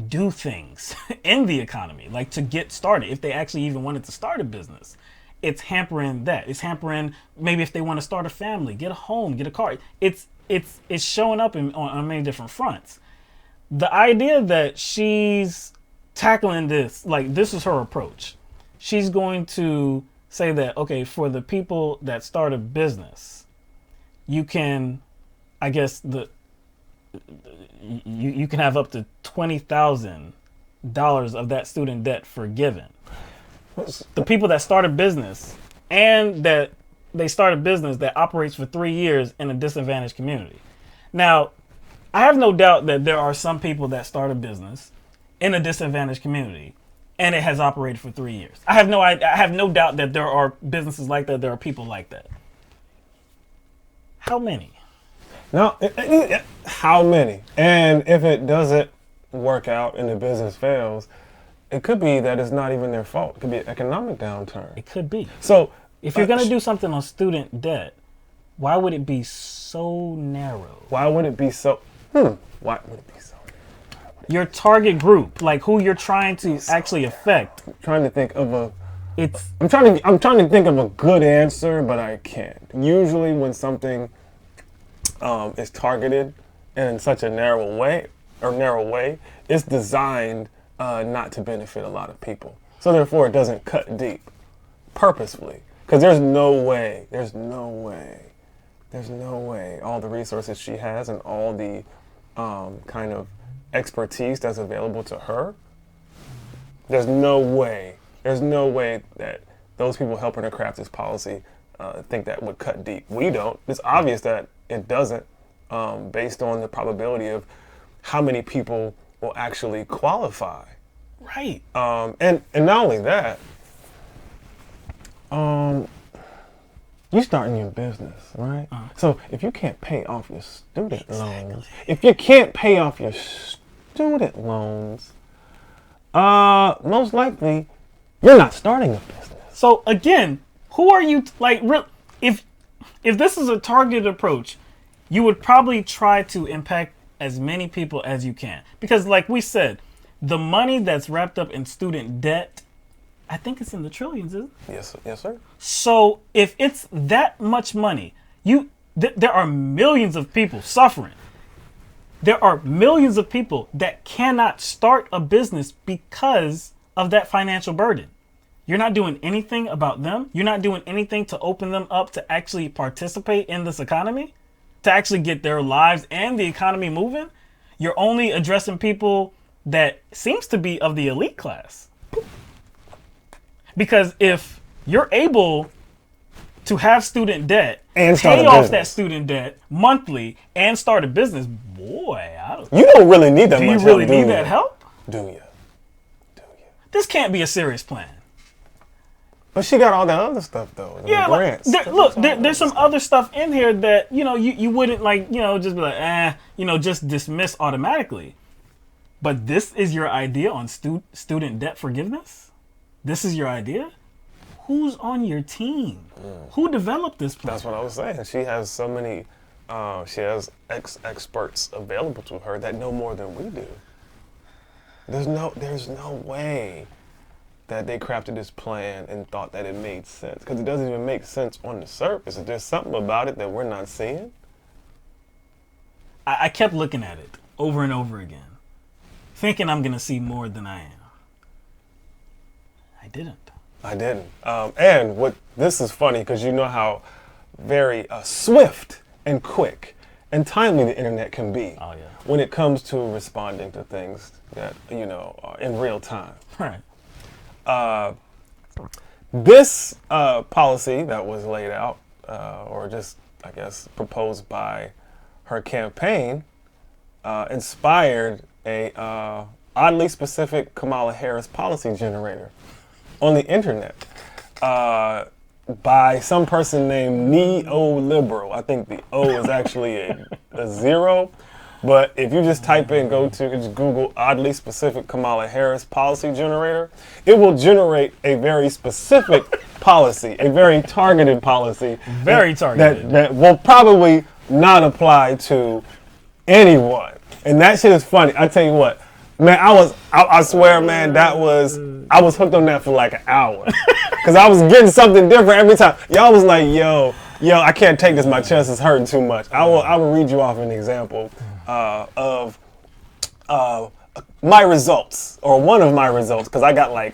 S1: do things in the economy, like to get started. If they actually even wanted to start a business, it's hampering that. It's hampering maybe if they want to start a family, get a home, get a car. It's showing up on many different fronts. The idea that she's tackling this, like this is her approach. She's going to say that, okay, for the people that start a business, you can, I guess you can have up to $20,000 of that student debt forgiven. The people that start a business and that they start a business that operates for 3 years in a disadvantaged community. Now, I have no doubt that there are some people that start a business in a disadvantaged community and it has operated for 3 years. I have no doubt that there are businesses like that. There are people like that. How many?
S2: Now, how many? And if it doesn't work out and the business fails, it could be that it's not even their fault. It could be an economic downturn.
S1: It could be.
S2: So,
S1: if you're going to do something on student debt, why would it be so narrow?
S2: Why would it be so? Why would it be so?
S1: Your target group, like who you're trying to actually affect.
S2: I'm trying to think of a.
S1: It's.
S2: I'm trying to think of a good answer, but I can't. Usually, when something is targeted in such a narrow way, it's designed not to benefit a lot of people. So therefore, it doesn't cut deep, purposefully, because there's no way all the resources she has and all the kind of expertise that's available to her. There's no way that those people helping her craft this policy think that would cut deep. We don't. It's obvious that it doesn't, based on the probability of how many people will actually qualify.
S1: Right.
S2: And not only that, You starting your business, right? So if you can't pay off your student loans, most likely you're not starting a business.
S1: So again, who are you if this is a targeted approach, you would probably try to impact as many people as you can. Because like we said, the money that's wrapped up in student debt, I think it's in the trillions, isn't it?
S2: Yes, sir.
S1: So if it's that much money, there are millions of people suffering. There are millions of people that cannot start a business because of that financial burden. You're not doing anything about them. You're not doing anything to open them up to actually participate in this economy, to actually get their lives and the economy moving. You're only addressing people that seems to be of the elite class. Because if you're able to have student debt and pay off that student debt monthly and start a business, boy,
S2: you don't really need that much help.
S1: Do you really need that help?
S2: Do you?
S1: This can't be a serious plan.
S2: But she got all that other stuff though.
S1: Yeah, grants. There's some other stuff in here that you wouldn't just be like just dismiss automatically. But this is your idea on student debt forgiveness? This is your idea? Who's on your team? Who developed this plan?
S2: That's what I was saying. She has so many. She has experts available to her that know more than we do. There's no way that they crafted this plan and thought that it made sense, because it doesn't even make sense on the surface. There's something about it that we're not seeing.
S1: I kept looking at it over and over again, thinking I'm gonna see more than I am. I didn't.
S2: And this is funny, because you know how very swift and quick and timely the internet can be.
S1: Oh yeah.
S2: When it comes to responding to things that are in real time.
S1: Right.
S2: This policy that was laid out, or just, I guess, proposed by her campaign, inspired a oddly specific Kamala Harris policy generator on the internet by some person named neoliberal. I think the O is actually a zero. But if you just type in, just Google oddly specific Kamala Harris policy generator, it will generate a very specific policy, a very targeted policy.
S1: Very targeted.
S2: That will probably not apply to anyone. And that shit is funny. I tell you what, man, I swear, man, I was hooked on that for like an hour. Because I was getting something different every time. Y'all was like, yo, I can't take this. My chest is hurting too much. I will read you off an example of my results, or one of my results, because I got like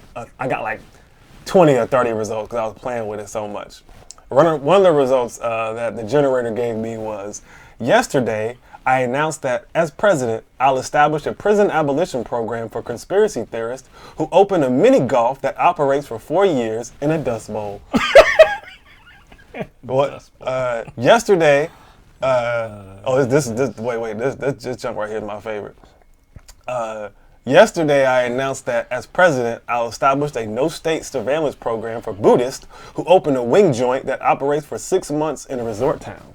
S2: 20 or 30 results because I was playing with it so much. One of the results that the generator gave me was, yesterday I announced that as president, I'll establish a prison abolition program for conspiracy theorists who open a mini golf that operates for 4 years in a dust bowl. Yesterday, this jump right here is my favorite. Yesterday, I announced that as president, I'll establish a no-state surveillance program for Buddhists who open a wing joint that operates for 6 months in a resort town.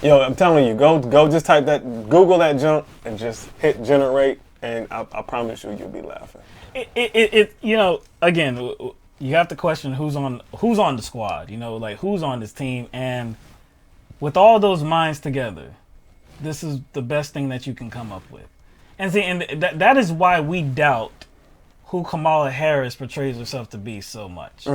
S2: Yo, I'm telling you, go just type that, Google that junk, and just hit generate, and I promise you'll be laughing.
S1: Again, you have to question who's on the squad, like who's on this team, and with all those minds together, this is the best thing that you can come up with. And see, and that is why we doubt who Kamala Harris portrays herself to be so much.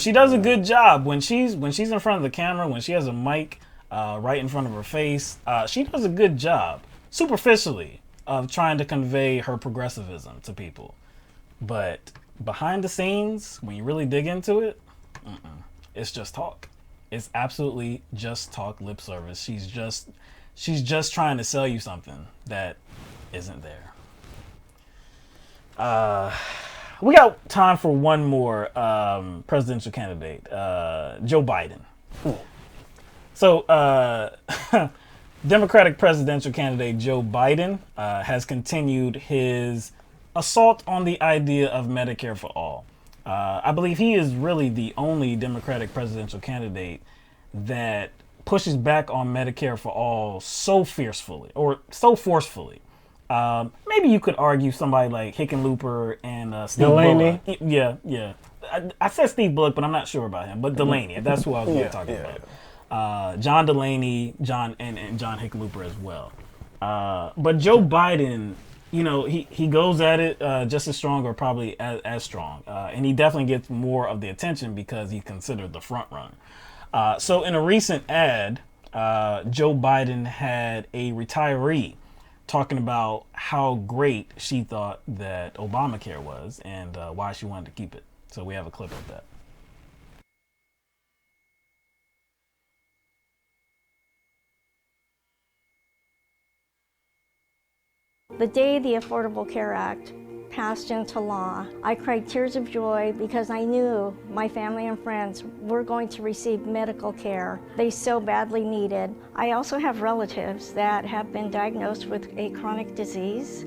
S1: She does a good job when she's in front of the camera, when she has a mic right in front of her face. She does a good job, superficially, of trying to convey her progressivism to people. But behind the scenes, when you really dig into it, it's just talk. It's absolutely just talk, lip service. She's just trying to sell you something that isn't there. We got time for one more presidential candidate, Joe Biden. So, Democratic presidential candidate Joe Biden has continued his assault on the idea of Medicare for all. I believe he is really the only Democratic presidential candidate that pushes back on Medicare for all so fiercely or so forcefully. Maybe you could argue somebody like Hickenlooper and Steve
S2: Delaney.
S1: Bullock. Yeah. I said Steve Bullock, but I'm not sure about him. But Delaney, that's who I was really talking about. John Delaney, and John Hickenlooper as well. But Joe Biden, he goes at it just as strong or probably as strong. And he definitely gets more of the attention because he's considered the front runner. So in a recent ad, Joe Biden had a retiree talking about how great she thought that Obamacare was and why she wanted to keep it. So we have a clip of that.
S5: The day the Affordable Care Act passed into law, I cried tears of joy because I knew my family and friends were going to receive medical care they so badly needed. I also have relatives that have been diagnosed with a chronic disease,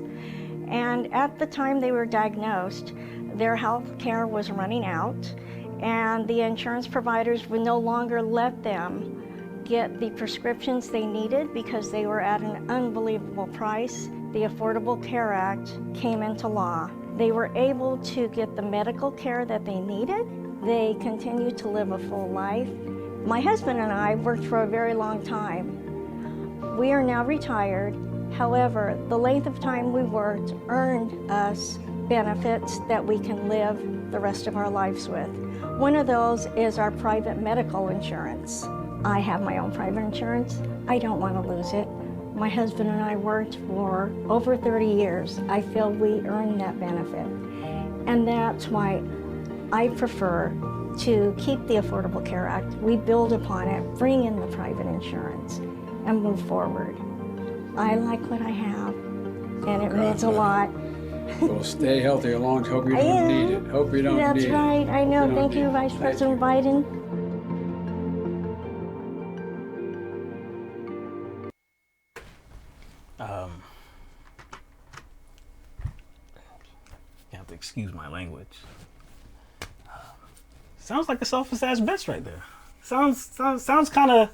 S5: and at the time they were diagnosed, their health care was running out, and the insurance providers would no longer let them get the prescriptions they needed because they were at an unbelievable price. The Affordable Care Act came into law. They were able to get the medical care that they needed. They continued to live a full life. My husband and I worked for a very long time. We are now retired. However, the length of time we worked earned us benefits that we can live the rest of our lives with. One of those is our private medical insurance. I have my own private insurance. I don't want to lose it. My husband and I worked for over 30 years. I feel we earned that benefit. And that's why I prefer to keep the Affordable Care Act. We build upon it, bring in the private insurance, and move forward. I like what I have, and it means a lot.
S6: Well, stay healthy as long as hope you don't need it. Hope you don't need it.
S5: That's right. I know. Thank you, Vice President Biden.
S1: You have to excuse my language. Sounds like a selfish ass bitch right there. Sounds kind of.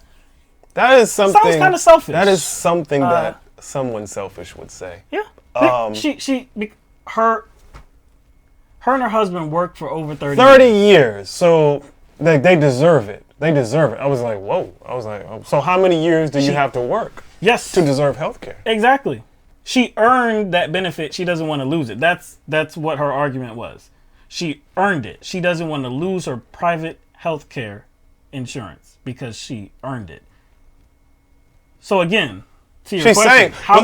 S2: That is something.
S1: Sounds kind of selfish.
S2: That is something that someone selfish would say.
S1: Yeah. Her and her husband worked for over 30 years.
S2: 30 years. So they deserve it. They deserve it. I was like, whoa. I was like, oh, so how many years do you have to work?
S1: Yes.
S2: To deserve health care?
S1: Exactly. She earned that benefit. She doesn't want to lose it. That's what her argument was. She earned it. She doesn't want to lose her private health care insurance because she earned it. So again, to your
S2: She's
S1: question,
S2: saying, how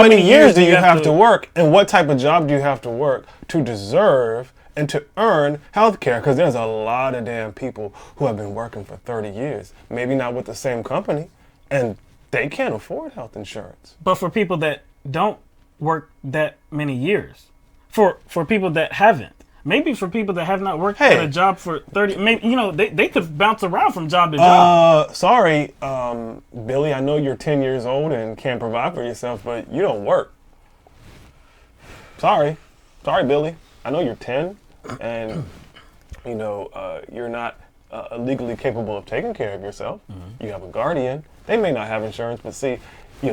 S2: many years do you have to work, and what type of job do you have to work to deserve and to earn health care? Because there's a lot of damn people who have been working for 30 years, maybe not with the same company, and they can't afford health insurance.
S1: But for people that don't work that many years, for people that haven't, maybe for people that have not worked at a job for 30, maybe, they could bounce around from job to job.
S2: Sorry, Billy, I know you're 10 years old and can't provide for yourself, but you don't work. Sorry, Billy. I know you're 10 and, you're not legally capable of taking care of yourself. Mm-hmm. You have a guardian. They may not have insurance, but see, you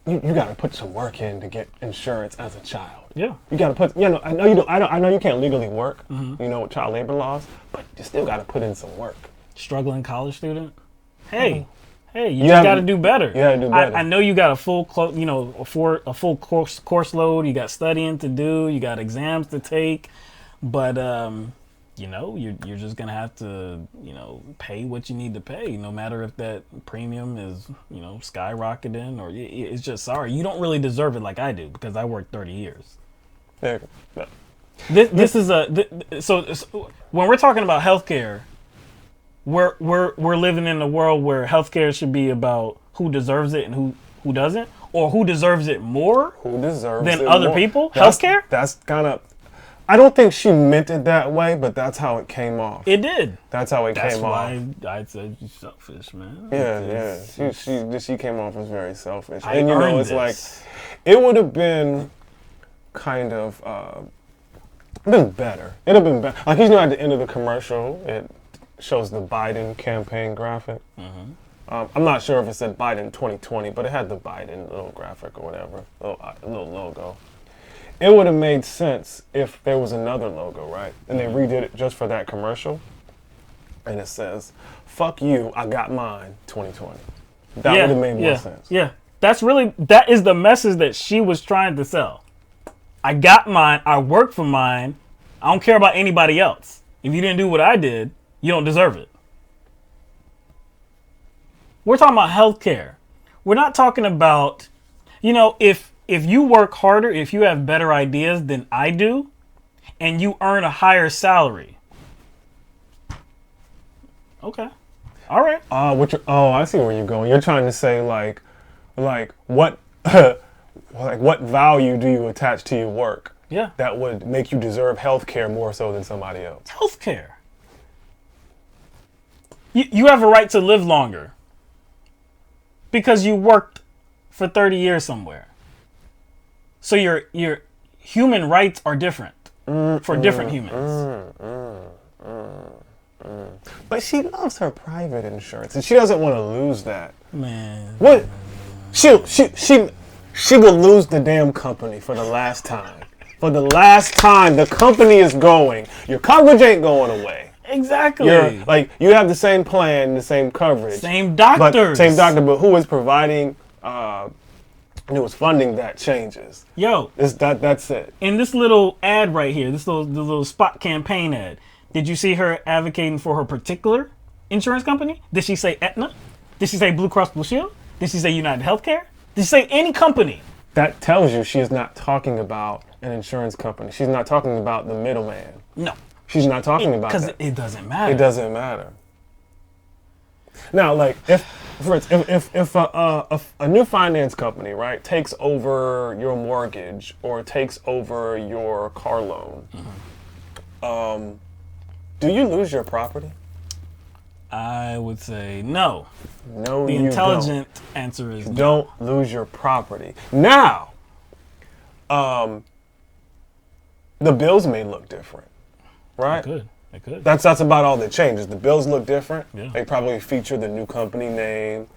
S2: got to put some work in to get insurance as a child.
S1: Yeah.
S2: You got to put, I know you don't. I know you can't legally work, with child labor laws, but you still got to put in some work.
S1: Struggling college student. Hey, you just got to do better.
S2: You got to do better.
S1: I know you got a full, a full course load. You got studying to do. You got exams to take, but you're just gonna have to, pay what you need to pay, no matter if that premium is, skyrocketing or it's just, sorry, you don't really deserve it like I do because I worked 30 years.
S2: There you go.
S1: This is so when we're talking about healthcare, we're living in a world where healthcare should be about who deserves it and who doesn't, or who deserves it more than other people. Healthcare?
S2: That's kind of. I don't think she meant it that way, but that's how it came off.
S1: It did.
S2: That's how it came off.
S1: That's why I said she's selfish, man.
S2: Yeah. She came off as very selfish.
S1: And
S2: it's like, it would have been kind of been better. It'd have been better. Like, you know, at the end of the commercial, it shows the Biden campaign graphic. I'm not sure if it said Biden 2020, but it had the Biden little graphic or whatever, little logo. It would have made sense if there was another logo, right? And they redid it just for that commercial. And it says, "Fuck you, I got mine, 2020." That would have made more sense.
S1: Yeah, that is the message that she was trying to sell. I got mine, I worked for mine, I don't care about anybody else. If you didn't do what I did, you don't deserve it. We're talking about healthcare. We're not talking about, if you work harder, if you have better ideas than I do, and you earn a higher salary. Okay. All right.
S2: I see where you're going. You're trying to say like what like what value do you attach to your work?
S1: Yeah.
S2: That would make you deserve health care more so than somebody else.
S1: Healthcare. You have a right to live longer because you worked for 30 years somewhere. So your human rights are different for different humans.
S2: But she loves her private insurance, and she doesn't want to lose that.
S1: Man.
S2: What? She will lose the damn company for the last time. For the last time, the company is going. Your coverage ain't going away.
S1: Exactly.
S2: You have the same plan, the same coverage.
S1: Same doctors.
S2: But who is providing, who is funding that changes.
S1: Yo.
S2: That's it.
S1: In this little ad right here, this little spot campaign ad, did you see her advocating for her particular insurance company? Did she say Aetna? Did she say Blue Cross Blue Shield? Did she say United Healthcare? Did she say any company?
S2: That tells you she is not talking about an insurance company. She's not talking about the middleman.
S1: No.
S2: She's not talking about that.
S1: Because it doesn't matter.
S2: It doesn't matter. Now, like, if a new finance company, right, takes over your mortgage or takes over your car loan, do you lose your property?
S1: I would say no.
S2: No,
S1: the intelligent answer is no.
S2: Don't lose your property. Now, the bills may look different, right?
S1: They could.
S2: That's about all that changes. The bills look different.
S1: Yeah.
S2: They probably feature the new company name.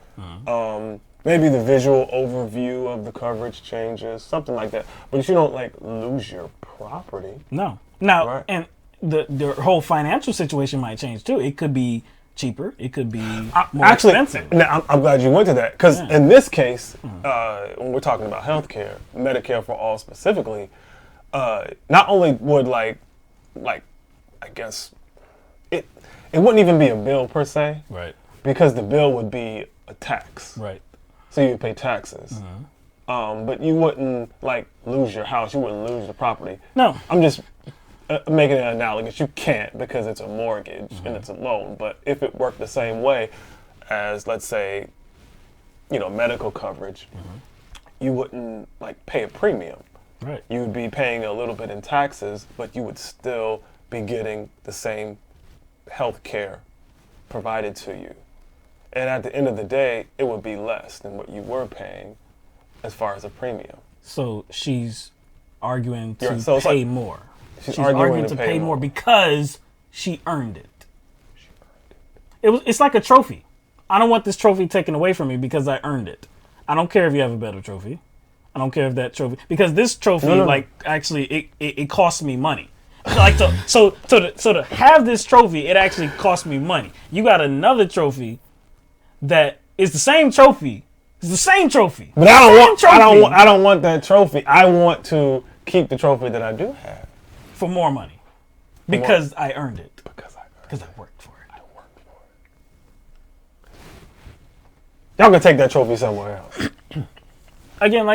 S2: Maybe the visual overview of the coverage changes, something like that. But you don't lose your property.
S1: No. Now,
S2: right.
S1: And the whole financial situation might change too. It could be cheaper. It could be more expensive.
S2: Now, I'm glad you went to that because in this case, when we're talking about healthcare, Medicare for all specifically, not only would I guess it wouldn't even be a bill per se,
S1: right?
S2: Because the bill would be a tax,
S1: right?
S2: So you would pay taxes, but you wouldn't lose your house. You wouldn't lose the property.
S1: No,
S2: I'm just making an analogous. You can't because it's a mortgage and it's a loan. But if it worked the same way as, let's say, medical coverage, you wouldn't pay a premium.
S1: Right.
S2: You would be paying a little bit in taxes, but you would still be getting the same health care provided to you. And at the end of the day, it would be less than what you were paying as far as a premium.
S1: So she's arguing to
S2: pay
S1: more.
S2: She's
S1: arguing to pay more because she earned it. It's like a trophy. I don't want this trophy taken away from me because I earned it. I don't care if you have a better trophy. I don't care if that trophy, because this trophy actually it costs me money. So to have this trophy, it actually cost me money. You got another trophy that is the same trophy. It's the same trophy.
S2: But I don't want that trophy. I want to keep the trophy that I do have.
S1: For more money. Because I earned it. Because I worked for it.
S2: I worked for it. Y'all can take that trophy somewhere else.
S1: Again,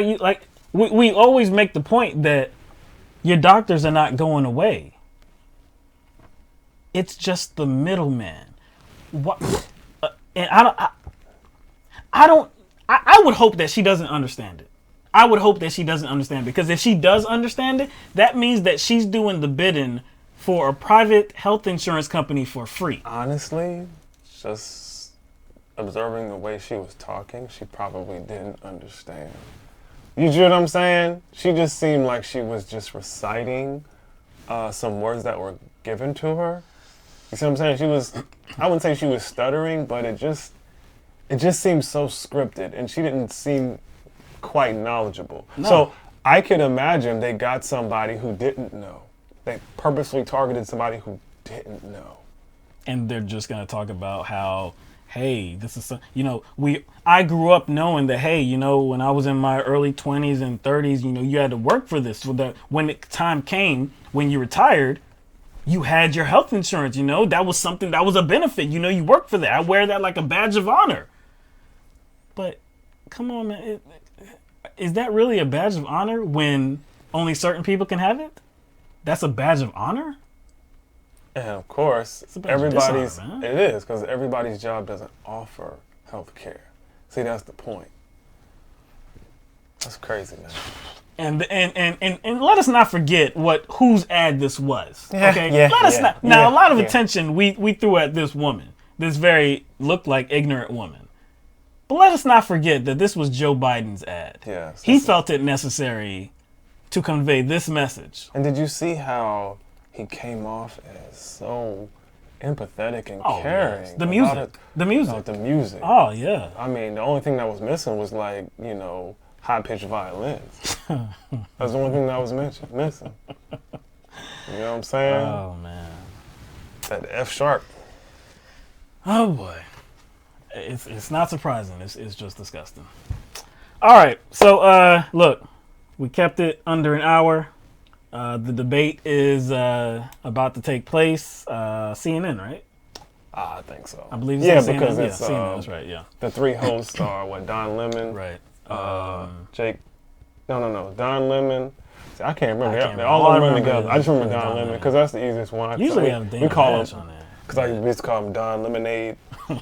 S1: we always make the point that your doctors are not going away. It's just the middleman. And I would hope that she doesn't understand it. I would hope that she doesn't understand, because if she does understand it, that means that she's doing the bidding for a private health insurance company for free.
S2: Honestly, just observing the way she was talking, she probably didn't understand. You see what I'm saying? She just seemed like she was just reciting some words that were given to her. You see what I'm saying? I wouldn't say she was stuttering, but it just seemed so scripted, and she didn't seem quite knowledgeable.
S1: No.
S2: So I could imagine they got somebody who didn't know. They purposely targeted somebody who didn't know.
S1: And they're just going to talk about how, hey, this is, I grew up knowing that, hey, when I was in my early 20s and 30s, you had to work for this. So that when the time came, when you retired, you had your health insurance, that was something, that was a benefit. You worked for that. I wear that like a badge of honor. But come on, man. Is that really a badge of honor when only certain people can have it? That's a badge of honor?
S2: And of course, everybody's, it is, because everybody's job doesn't offer health care. See, that's the point. That's crazy, man.
S1: And let us not forget whose ad this was. Okay? A lot of attention we threw at this woman. This looked like ignorant woman. But let us not forget that this was Joe Biden's ad.
S2: Yes.
S1: He felt it necessary to convey this message.
S2: And did you see how he came off as so empathetic and caring?
S1: Yes. The music.
S2: About the music.
S1: Oh, yeah.
S2: I mean, the only thing that was missing was like, high-pitched violins. That's the only thing that was missing. You know what I'm saying?
S1: Oh, man.
S2: That F sharp.
S1: Oh, boy. It's not surprising. It's just disgusting. All right. So, look, we kept it under an hour. The debate is about to take place. CNN, right?
S2: I think so.
S1: I believe it's CNN.
S2: Because it's
S1: CNN. That's right. Yeah.
S2: The three hosts are Don Lemon,
S1: right?
S2: Jake. No. Don Lemon. See, I can't remember. They
S1: all
S2: all run together. I just remember Don Lemon because that's the easiest one.
S1: Usually we have
S2: we call him
S1: on there.
S2: because I used to call him Don Lemonade.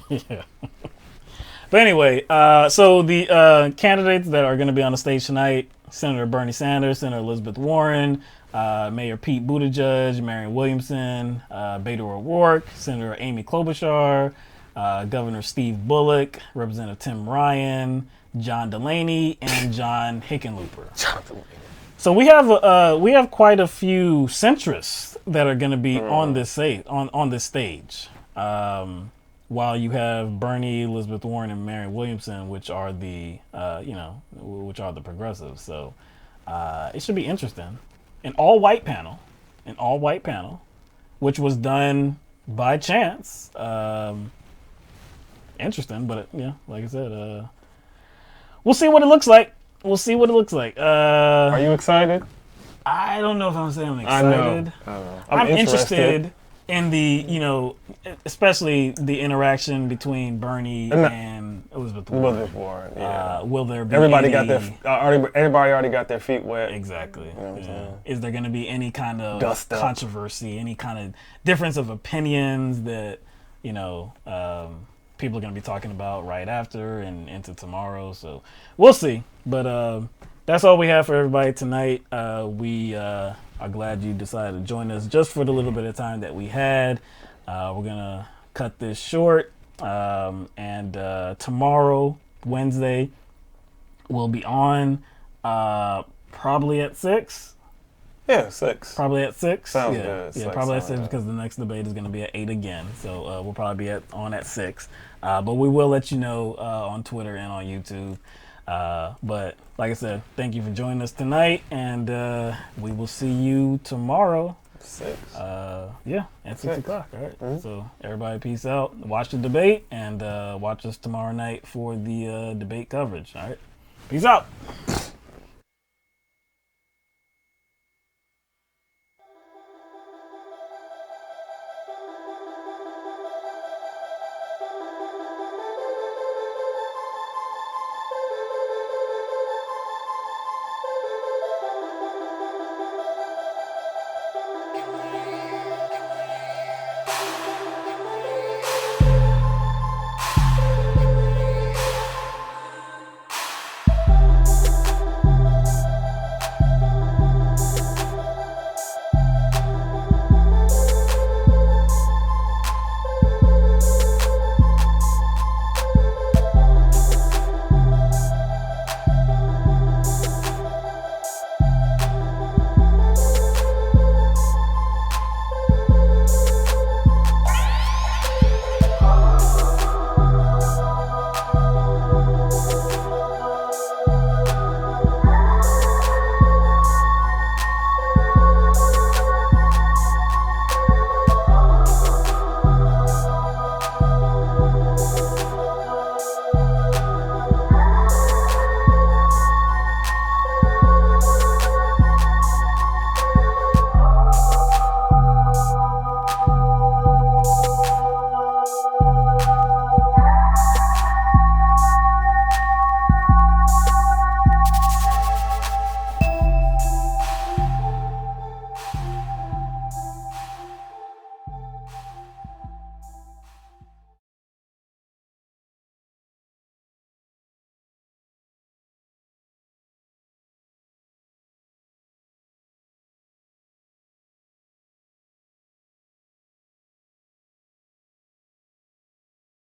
S1: Yeah. But anyway, so the candidates that are going to be on the stage tonight: Senator Bernie Sanders, Senator Elizabeth Warren, Mayor Pete Buttigieg, Marianne Williamson, Beto O'Rourke, Senator Amy Klobuchar, Governor Steve Bullock, Representative Tim Ryan, John Delaney, and John Hickenlooper. So we have quite a few centrists that are going to be on this stage. While you have Bernie, Elizabeth Warren, and Marianne Williamson, which are the progressives. So it should be interesting. An all-white panel, which was done by chance. Interesting, but like I said, we'll see what it looks like. Are
S2: you excited?
S1: I don't know if I'm saying I'm excited.
S2: I know.
S1: I'm interested in the, especially the interaction between Bernie and Elizabeth Warren.
S2: Yeah.
S1: Will there be
S2: everybody already got their feet wet.
S1: Exactly.
S2: You know what I'm saying?
S1: Is there going to be any kind of
S2: Dust up.
S1: controversy, any kind of difference of opinions that, people are going to be talking about right after and into tomorrow? So we'll see. But that's all we have for everybody tonight. We are glad you decided to join us just for the little bit of time that we had. We're going to cut this short. And tomorrow, Wednesday, we'll be on probably at 6.
S2: Yeah, 6.
S1: Probably at 6.
S2: Sounds good.
S1: Yeah, probably at 6 because the next debate is going to be at 8 again. So we'll probably be on at 6. But we will let you know on Twitter and on YouTube. But like I said, thank you for joining us tonight, and we will see you tomorrow.
S2: 6.
S1: At 6 o'clock. All right. Mm-hmm. So everybody, peace out. Watch the debate, and watch us tomorrow night for the debate coverage. All right. Peace out.